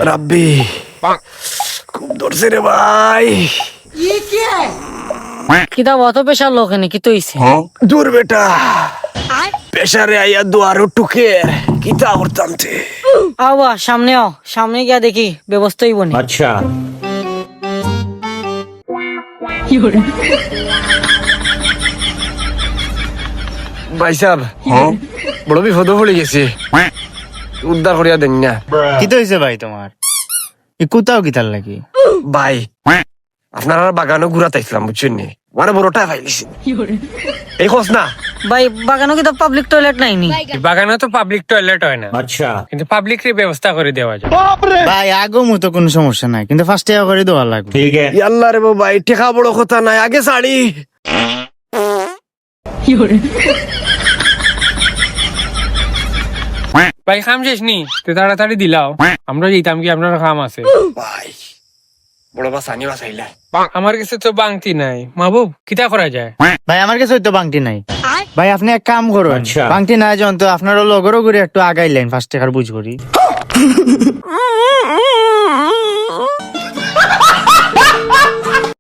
রাব্বি খুব ধরছে রে ভাই। কিতাব অত পেশার লোক এনে কি তৈছে দূর বেটা পেশারে আইয়া দুয়ারও টুকের কিতা করতামতে। আওয়া সামনে আও, সামনে গিয়া দেখি ব্যবস্থা হইব নি। अच्छा ভাই সাহেব বড় বিপদ পড়ে গেছে, উদ্ধার করিয়া দেন না। কি তো হয়েছে ভাই তোমার? এ কোথাও কি তার লাগি? ভাই আপনার বাগানও ঘুরা তাইছিলাম বুঝছেন নি, মানে বড়টা ভাইলিছি এই খোঁজ না। ভাই বাগানো কিতাব পাবলিক টয়লেট নাই নি? বাগানে তো পাবলিক টয়লেট হয় না, अच्छा কিন্তু পাবলিক ব্যবস্থা করে দেওয়া যায়। ভাই আগো মতো কোনো সমস্যা নাই, কিন্তু ফার্স্ট টাকা করে দেওয়া লাগবে। ठीक है ইয়াল্লা রে ভাই টেকা বড় কথা নাই, আগে শাড়ি। ভাই খাম শেষ নি তো তাড়াতাড়ি দিলাও, আমরা যেতাম কি আপনার খাম আছে। ভাই বড় বা সানি বাসাইলা আমার কাছে তো বাংতি নাই, মাহবুব কিতা করা যায়? ভাই আমার কাছে হয়তো বাংটি নাই। ভাই আপনি এক কাম করুন, আচ্ছা। বাংটি নাই যখন তো আপনার লগরও করে একটু আগাইলেন ফার্স্ট টাকার বুঝ করি।